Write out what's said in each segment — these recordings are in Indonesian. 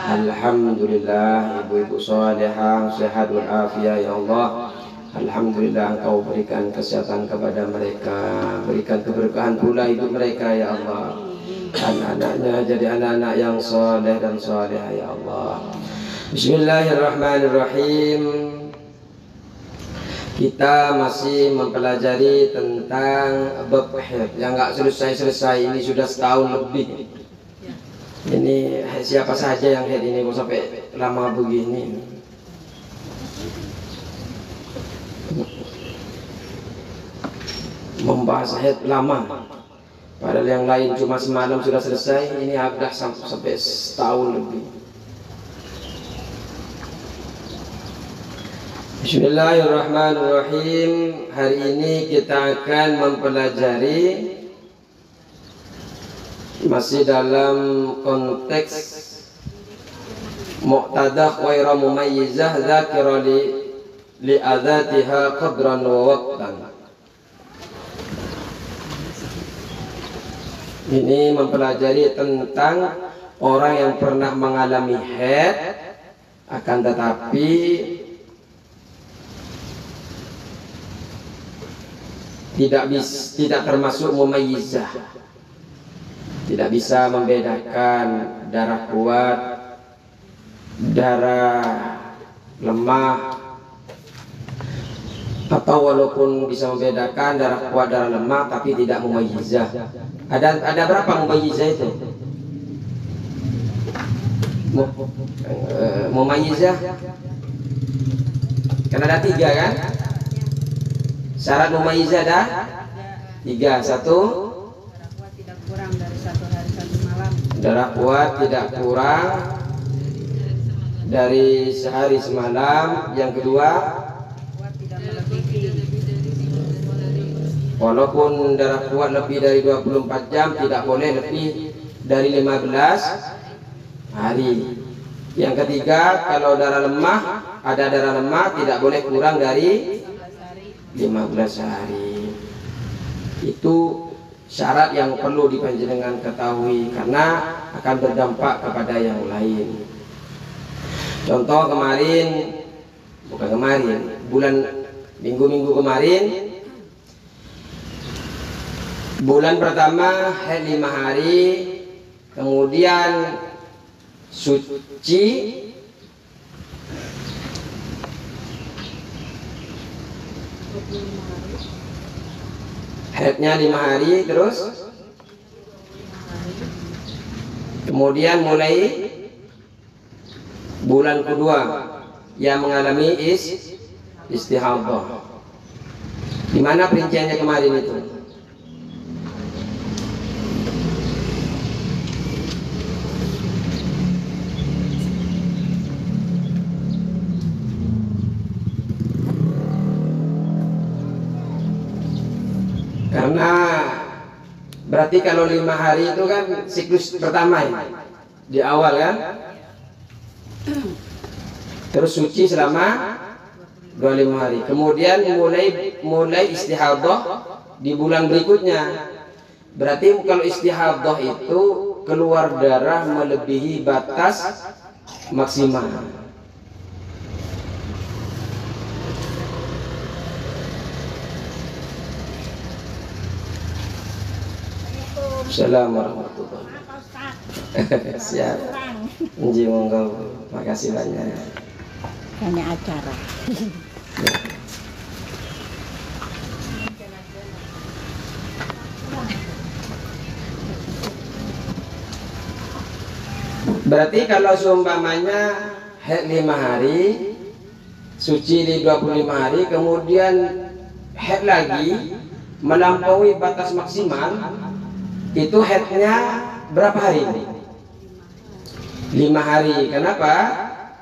Alhamdulillah, ibu-ibu salihah sehat walafiat ya Allah. Alhamdulillah Engkau berikan kesehatan kepada mereka, berikan keberkahan pula hidup mereka ya Allah. Anak-anaknya jadi anak-anak yang saleh dan salihah ya Allah. Bismillahirrahmanirrahim. Kita masih mempelajari tentang bab haid yang nggak selesai-selesai. Ini sudah setahun lebih. Ini siapa saja yang haid ini kok sampai lama begini? Membahas haid lama. Padahal yang lain cuma semalam sudah selesai. Ini sudah sampai setahun lebih. Bismillahirrahmanirrahim. Hari ini kita akan mempelajari masih dalam konteks muqtadah ghaira mumayyizah dzakira li adzatiha qadran wa waqtan. Ini mempelajari tentang orang yang pernah mengalami haid akan tetapi tidak termasuk mumayyizah, tidak bisa membedakan darah kuat, darah lemah, atau walaupun bisa membedakan darah kuat, darah lemah, tapi tidak mumayyizah. Ada berapa mumayyizah itu? Mumayyizah kan ada 3 kan? Syarat mumayyizah ada 3. 1, darah kuat tidak kurang dari sehari semalam. Yang kedua, walaupun darah kuat lebih dari 24 jam tidak boleh lebih dari 15 hari. Yang ketiga, kalau darah lemah, ada darah lemah tidak boleh kurang dari 15 hari. Itu syarat yang perlu dipanjenengan ketahui karena akan berdampak kepada yang lain. Contoh bulan minggu kemarin, bulan pertama haid 5 hari, kemudian suci haidnya 5 hari, terus kemudian mulai bulan kedua yang mengalami istihadah. Di mana perinciannya kemarin itu? Karena berarti kalau 5 hari itu kan siklus pertama ya, di awal kan, terus suci selama 25 hari, kemudian mulai istihadah di bulan berikutnya. Berarti kalau istihadah itu keluar darah melebihi batas maksimal. Assalamualaikum warahmatullahi wabarakatuh. Siap. Nji monggo. Makasih banyak. Banyak acara. Berarti kalau seumpamanya haid 5 hari, suci di 25 hari, kemudian haid lagi melampaui batas maksimal, itu haidnya berapa hari? 5 hari. Kenapa?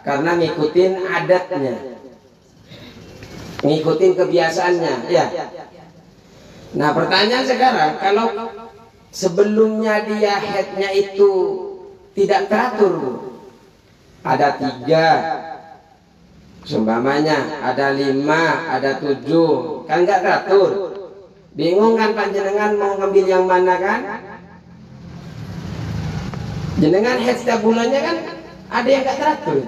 Karena ngikutin adatnya, ngikutin kebiasaannya ya. Nah pertanyaan sekarang, kalau sebelumnya dia haidnya itu tidak teratur, ada 3 seumpamanya, ada 5, ada 7, kan nggak teratur. Bingung kan panjenengan mau ngambil yang mana kan? Jenengan haid setiap bulannya kan Ada yang nggak teratur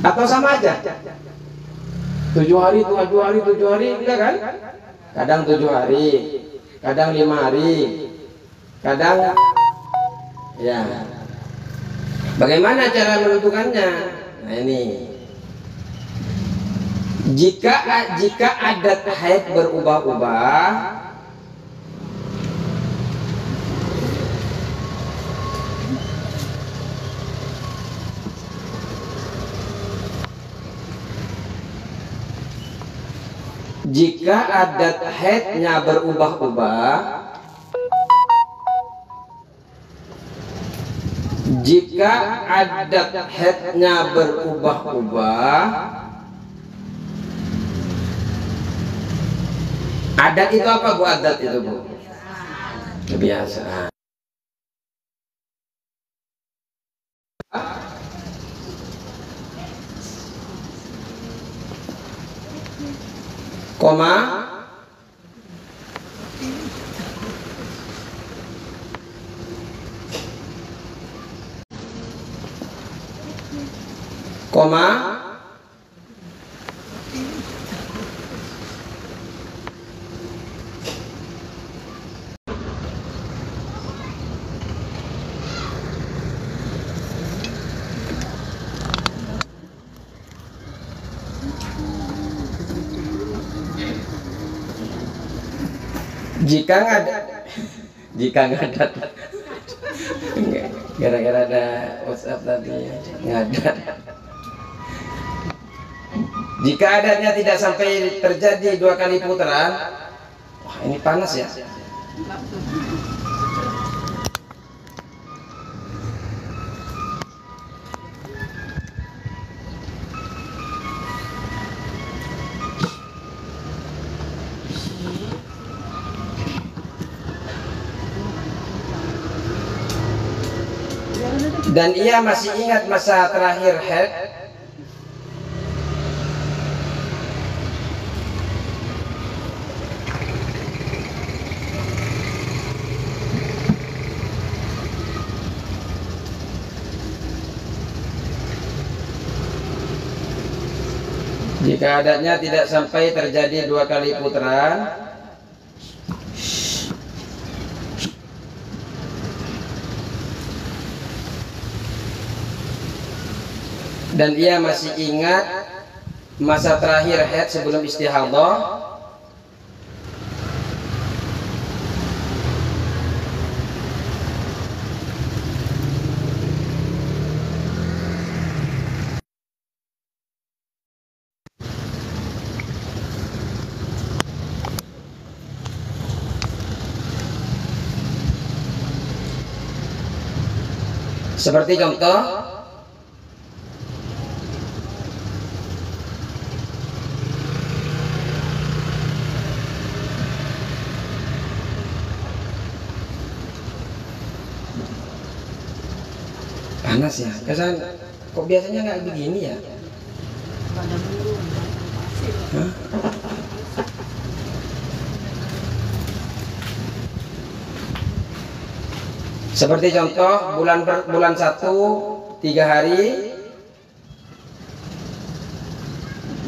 atau sama aja? 7 hari, 7 hari, 7 hari, enggak kan? Kadang 7 hari, kadang 5 hari, kadang ya. Bagaimana cara menentukannya? Nah ini. Jika adat haid berubah-ubah, jika adat haidnya berubah-ubah, jika adat haidnya berubah-ubah, adat itu apa Bu? Adat itu Bu? Kebiasaan. Koma, koma, jika ngadat, gara-gara ada WhatsApp tadi ngadat. Jika adatnya tidak sampai terjadi 2 kali putaran, wah ini panas ya. Dan ia masih ingat masa terakhir haid, jika adatnya tidak sampai terjadi 2 kali putaran, dan ia masih ingat masa terakhir haid sebelum istihadhah, seperti contoh, panas ya, kesan kok biasanya nggak begini ya? Hah? Seperti contoh bulan 1 3 hari,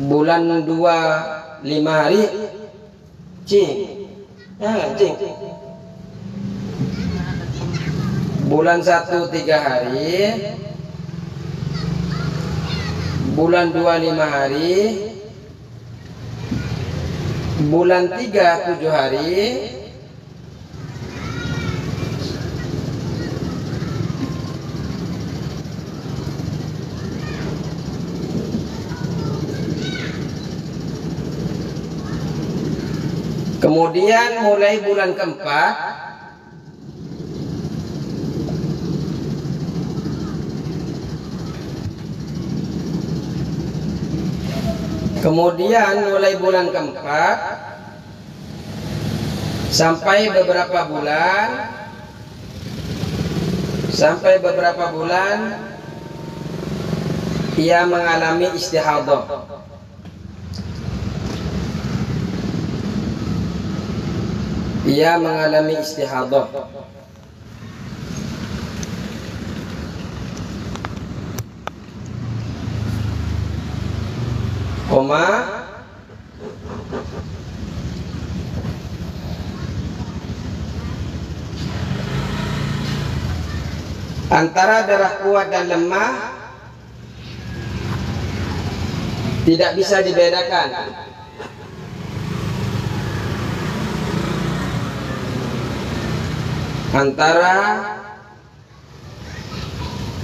bulan 2 5 hari, cing, ya cing. Bulan 1 3 hari, bulan 2 5 hari, bulan 3 7 hari, kemudian mulai bulan keempat sampai beberapa bulan ia mengalami istihadhah. koma antara darah kuat dan lemah tidak bisa dibedakan. Antara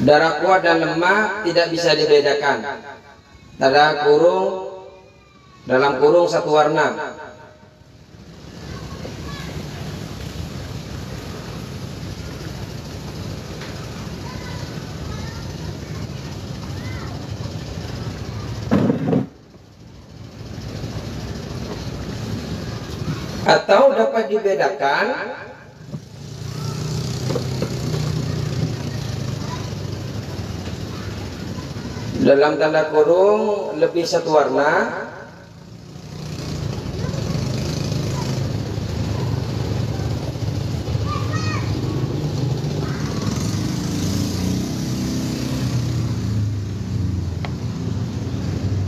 darah kuat dan lemah tidak bisa dibedakan. Dalam kurung satu warna. Atau dapat dibedakan dalam tanda kurung lebih satu warna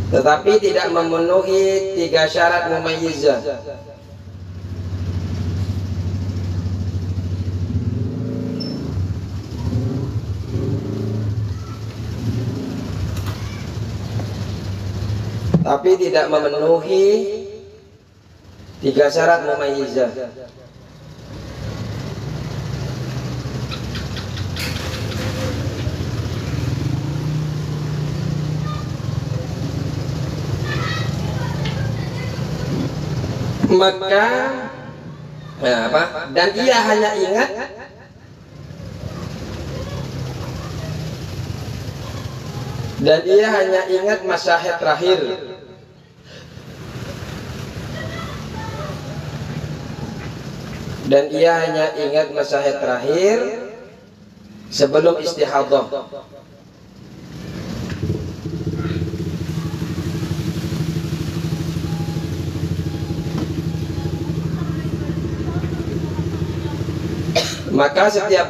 tetapi tidak memenuhi 3 syarat mumayyizah. Tapi tidak memenuhi 3 syarat mumayyizah. Maka dan ia hanya ingat masyahid terakhir. Dan ia hanya ingat masyahid terakhir sebelum istihadhah. Maka setiap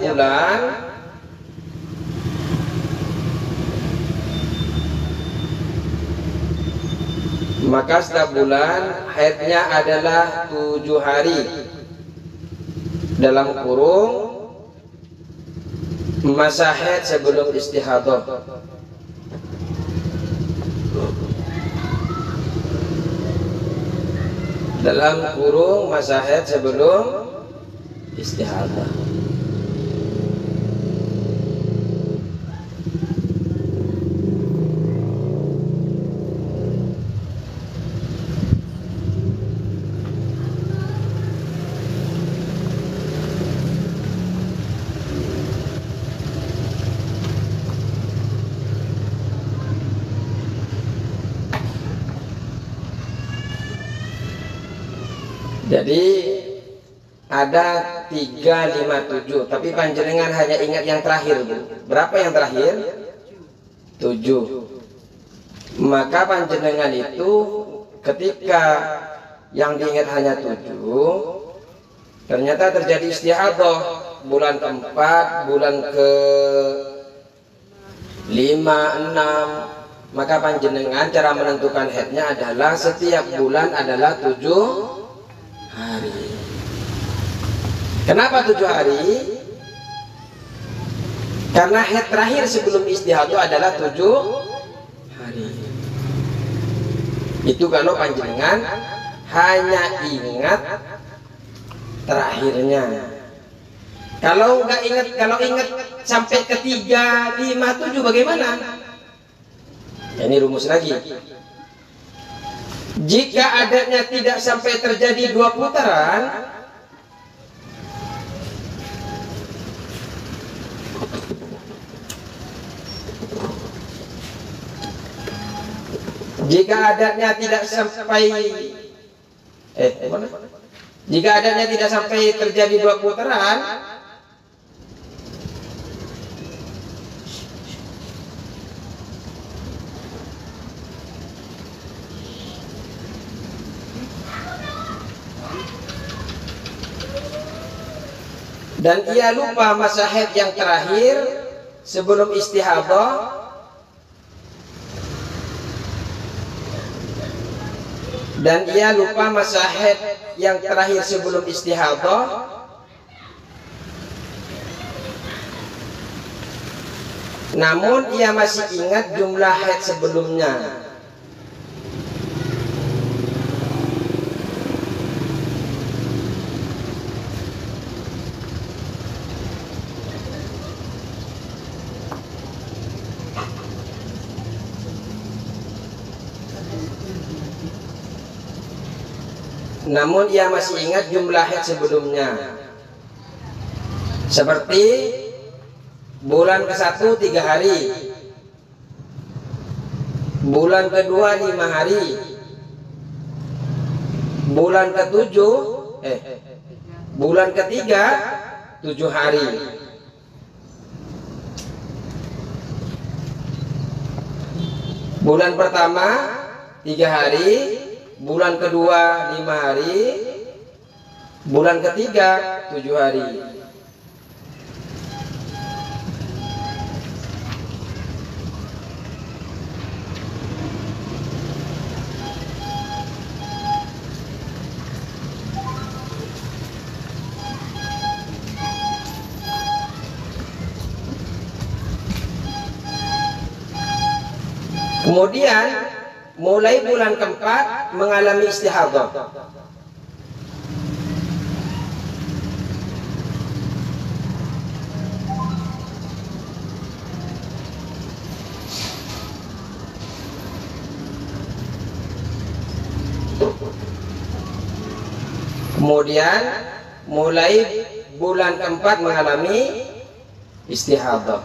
bulan haidnya adalah 7 hari dalam kurung masa haid sebelum istihadhah. Dalam kurung masa haid sebelum istihadhah. Jadi ada 3, 5, 7. Tapi panjenengan hanya ingat yang terakhir. Berapa yang terakhir? 7. Maka panjenengan itu ketika yang diingat hanya 7, ternyata terjadi istihadhah bulan keempat, bulan ke 5, 6. Maka panjenengan cara menentukan haidnya adalah setiap bulan adalah 7 hari. Kenapa 7 hari? Karena haid terakhir sebelum istihadhah adalah 7 hari. Itu kalau panjenengan hanya ingat terakhirnya. Kalau ingat sampai ke 3, 5, 7 bagaimana? Ini rumus lagi. Jika adanya tidak sampai terjadi 2 putaran, jika adanya tidak sampai terjadi 2 putaran, dan ia lupa masa haid yang terakhir sebelum istihadhah, dan ia lupa masa haid yang terakhir sebelum istihadhah, namun ia masih ingat jumlah haid sebelumnya. Namun ia masih ingat jumlah haid sebelumnya. Seperti bulan ke-1 3 hari, bulan kedua 5 hari, bulan ke-7 bulan ketiga 7 hari. Bulan pertama 3 hari, bulan kedua 5 hari, bulan ketiga 7 hari. Kemudian mulai bulan keempat mengalami istihadhah. Kemudian mulai bulan keempat mengalami istihadhah.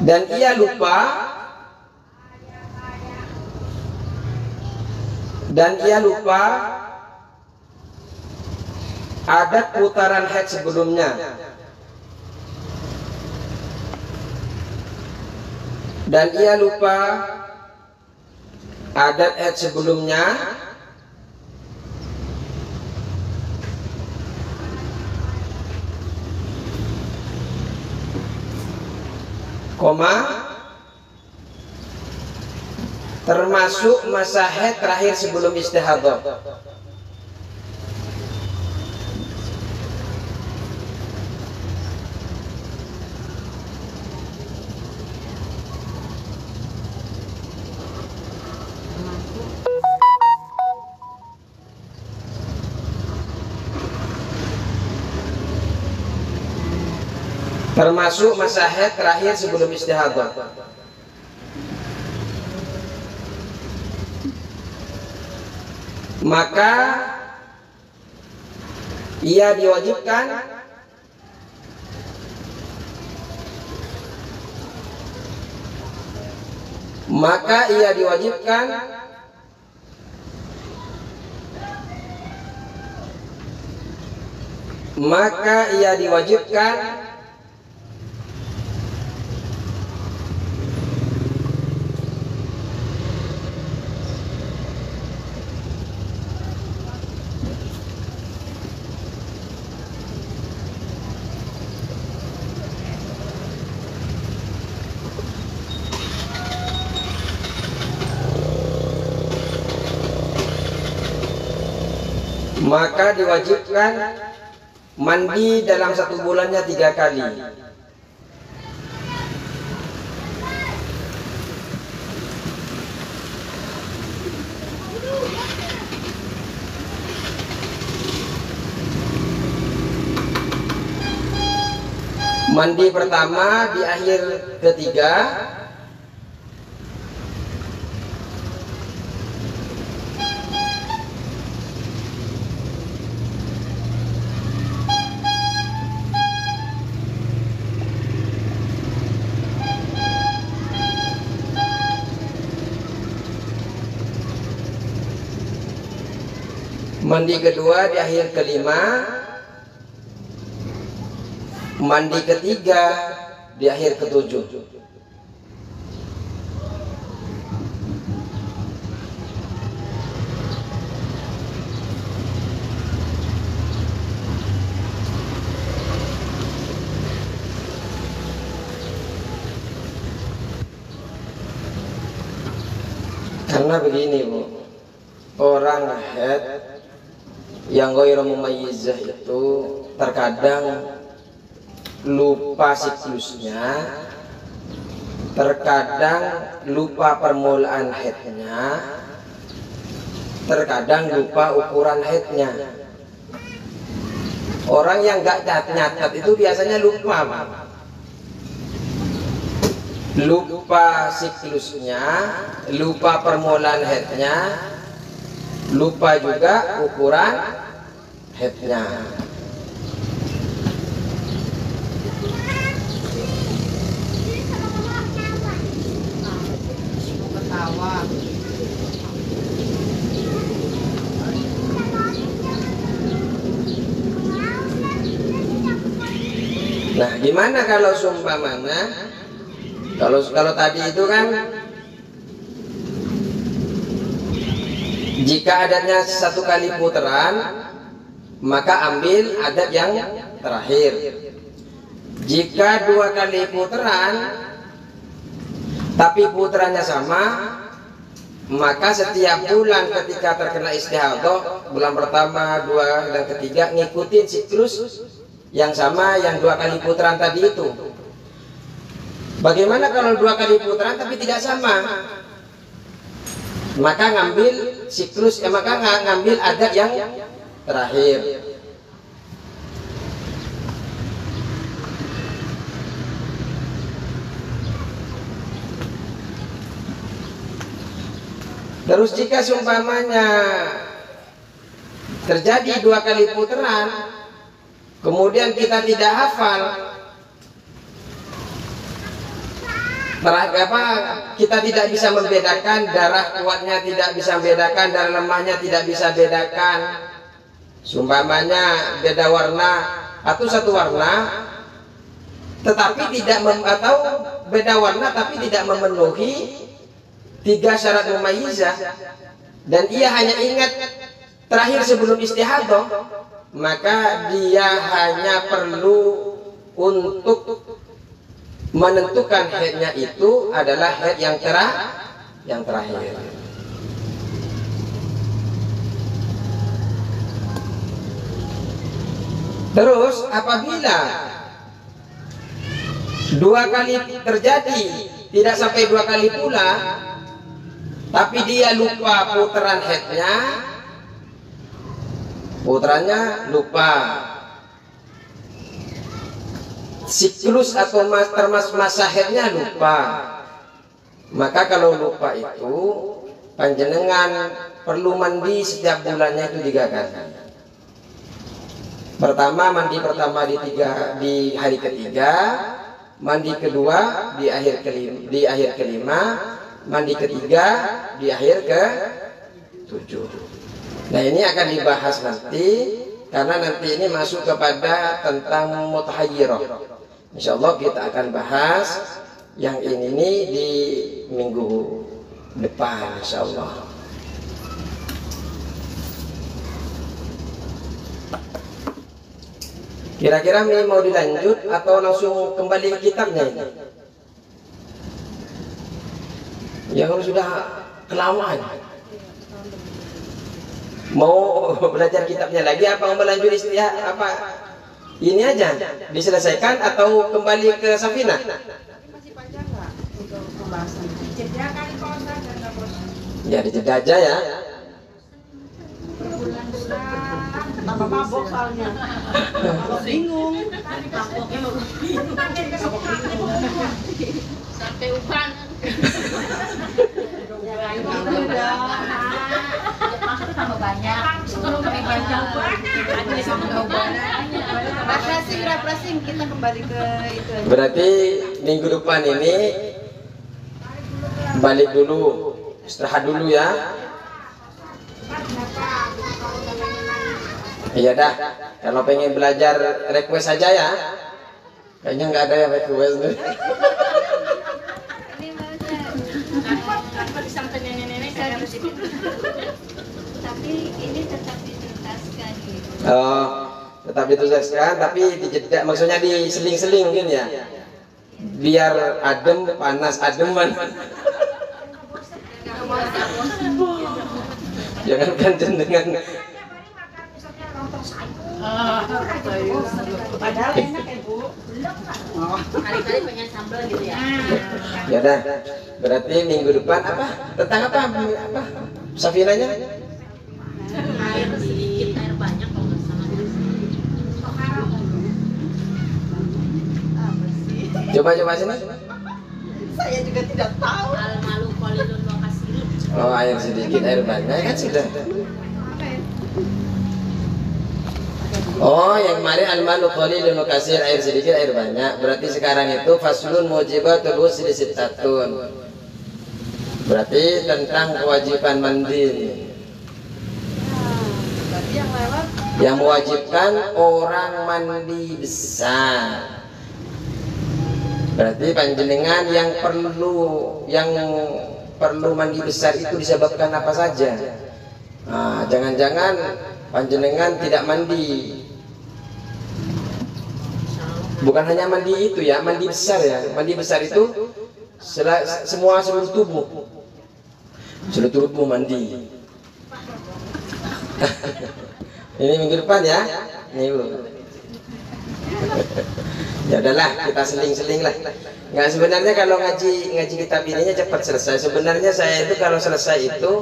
Dan ia lupa adat putaran haid sebelumnya, dan ia lupa adat haid sebelumnya, termasuk masa haid terakhir sebelum istihadhah. Termasuk masa haid terakhir sebelum istihadhah. Maka ia diwajibkan mandi dalam 1 bulannya 3 kali. Mandi pertama di akhir ketiga, mandi kedua di akhir kelima, mandi ketiga di akhir ketujuh. Karena begini Bu, orang haid yang ghairu mumayyizah itu terkadang lupa siklusnya, terkadang lupa permulaan haidnya, terkadang lupa ukuran haidnya. Orang yang gak nyatat itu biasanya lupa, lupa siklusnya, lupa permulaan haidnya, lupa juga ukuran haidnya. Nah, gimana kalau seumpamanya kalau tadi itu kan jika adatnya satu kali putaran, maka ambil adat yang terakhir. Jika dua kali putaran tapi putarannya sama, maka setiap bulan ketika terkena istihadah, bulan pertama, dua, dan ketiga, ngikutin siklus yang sama yang dua kali putaran tadi itu. Bagaimana kalau dua kali putaran tapi tidak sama? Maka ngambil siklus, maka ngambil adat yang terakhir. Terus jika seumpamanya terjadi dua kali putaran, kemudian kita tidak hafal, kita tidak bisa membedakan darah kuatnya, tidak bisa membedakan darah lemahnya, tidak bisa bedakan. Seumpamanya beda warna atau satu warna, tetapi tidak atau beda warna tapi tidak memenuhi tiga syarat mumayyizah, dan ia hanya ingat terakhir sebelum istihadah, maka dia hanya perlu untuk menentukan haidnya itu adalah haid yang terakhir. Terus apabila dua kali terjadi, tidak sampai dua kali pula, tapi dia lupa putaran haidnya, putarannya lupa, siklus atau masa haidnya lupa, maka kalau lupa itu panjenengan perlu mandi setiap bulannya itu 3 kali. Pertama, mandi pertama di hari ketiga, mandi kedua di akhir kelima, mandi ketiga di akhir ke-7. Nah, ini akan dibahas nanti, karena nanti ini masuk kepada tentang mutahayyirah. Insyaallah kita akan bahas yang ini di minggu depan insyaallah. Kira-kira ini mau dilanjut atau langsung kembali ke kitabnya ini? Ya kalau sudah kelamaan, mau belajar kitabnya lagi apa mau melanjut apa ini aja diselesaikan atau kembali ke Safinah? Masih panjang nggak untuk pembahasan? Jeda kali kalau saya Ya dijeda aja ya. Berbulan-bulan tambah mabok soalnya. Mabok bingung. Maboknya sampai uban. Masuk tambah banyak. Sebelum refreshing kita kembali ke itu. Berarti minggu depan ini balik dulu, istirahat dulu ya. Iya dah, kalau pengen belajar request saja ya. Kayaknya nggak ada yang request nih. Tapi ini tetap dituntaskan gitu. Oh, tetap dituntaskan, tapi dijeda, maksudnya diseling-seling mungkin ya. Biar adem, panas, ademan. Jangankan jenengan. Padahal enak ya Bu. Kali-kali pengen sambal gitu ya. Ya udah. Berarti minggu depan apa? Tentang apa? Apa? Safinanya? Air sedikit, air banyak kalau nggak salah. Apa sih? Coba sini. Saya juga tidak tahu. Al-malu qalilun wa kasirun. Oh, air sedikit, air banyak kan sudah. Oh, yang kemarin al-malu qalilun wa kasir, air sedikit, air banyak. Berarti sekarang itu faslun mujibatul ghusli sittatun. Berarti tentang kewajiban mandi. Berarti yang lewat Yang mewajibkan orang mandi besar. Berarti panjenengan yang perlu mandi besar itu disebabkan apa saja? Nah, jangan-jangan panjenengan tidak mandi. Bukan hanya mandi itu ya, mandi besar ya. Mandi besar itu semua seluruh tubuh. Seluruh tubuh mandi. Ini minggu depan ya. Ini Bu. Ya udahlah, kita seling-seling lah. Nggak, sebenarnya kalau ngaji kitab ininya cepat selesai. Sebenarnya saya itu kalau selesai itu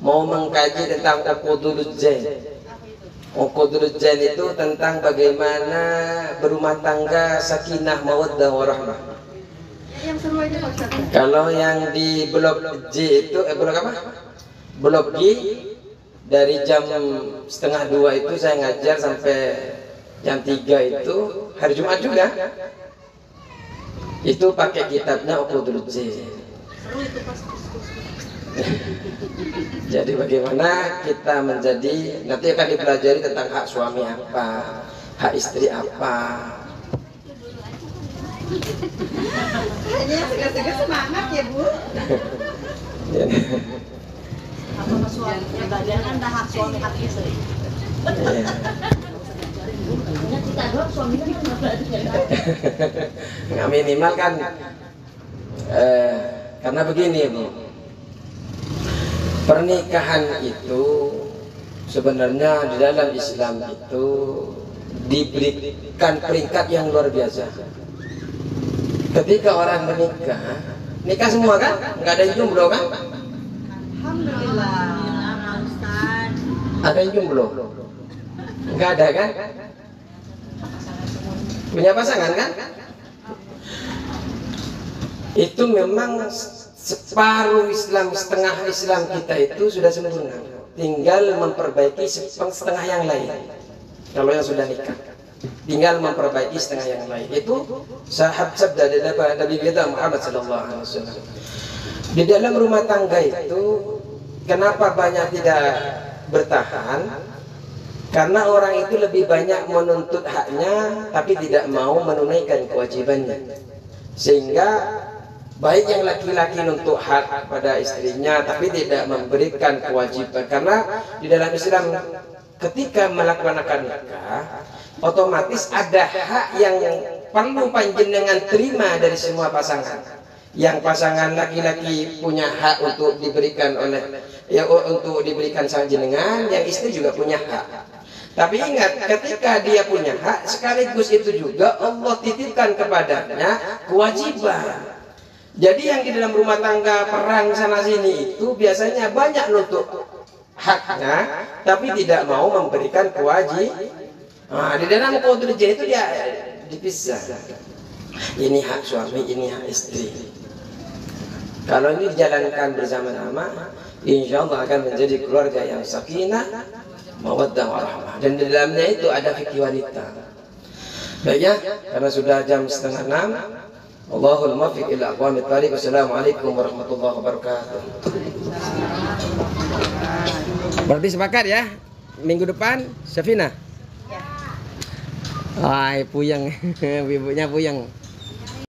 mau mengkaji tentang uqudul jain. Uqudul jain itu tentang bagaimana berumah tangga sakinah mawaddah warahmah. yang seru aja Pak Ustaz. Kalau yang di blok J itu blok apa? Blok G dari jam 1:30 itu saya ngajar sampai jam 3 itu hari Jumat juga. Itu pakai kitabnya Uqudul J. Seru itu pas. Jadi bagaimana kita menjadi, nanti akan dipelajari tentang hak suami apa, hak istri apa. Kayaknya yang segar-segar semangat ya Bu. Apa mas suaminya bagian kan dah hak suami hak istri. Hanya kita doang suaminya kan nggak belajar. Nggak minimal kan, karena begini Bu, pernikahan itu sebenarnya di dalam Islam itu diberikan peringkat yang luar biasa. Ketika orang nikah semua kan, nggak ada yang jomblo kan? Alhamdulillah. Pak Ustaz. Ada yang jomblo? Nggak ada kan? Punya pasangan kan? Itu memang separuh Islam, setengah Islam kita itu sudah sempurna. Tinggal memperbaiki setengah yang lain. Kalau yang sudah nikah, tinggal memperbaiki setengah yang lain. Itu sabda dari Nabi kita Muhammad SAW. Di dalam rumah tangga itu, kenapa banyak tidak bertahan? Karena orang itu lebih banyak menuntut haknya, tapi tidak mau menunaikan kewajibannya. Sehingga baik yang laki-laki nuntut hak pada istrinya, tapi tidak memberikan kewajiban. Karena di dalam Islam, ketika melaksanakan nikah, otomatis ada hak yang perlu panjenengan terima dari semua pasangan. Yang pasangan laki-laki punya hak untuk diberikan untuk diberikan sama jenengan, yang istri juga punya hak. Tapi ingat, ketika dia punya hak, sekaligus itu juga Allah titipkan kepadanya kewajiban. Jadi yang di dalam rumah tangga perang sana sini itu biasanya banyak nuntut haknya, tapi tidak mau memberikan kewajiban. Nah, di dalam Uqudul Jain itu dia dipisah. Ini hak suami, ini hak istri. Kalau ini dijalankan bersama-sama, insya Allah akan menjadi keluarga yang sakinah, mawaddah warahmah. Dan di dalamnya itu ada fikih wanita. Baik ya, karena sudah jam 5:30. Allahul muwaffiq ila aqwamit thariq. Wassalamualaikum warahmatullahi wabarakatuh. Berarti sepakat ya? Minggu depan Syafina. Wah, puyeng. Ibunya puyeng.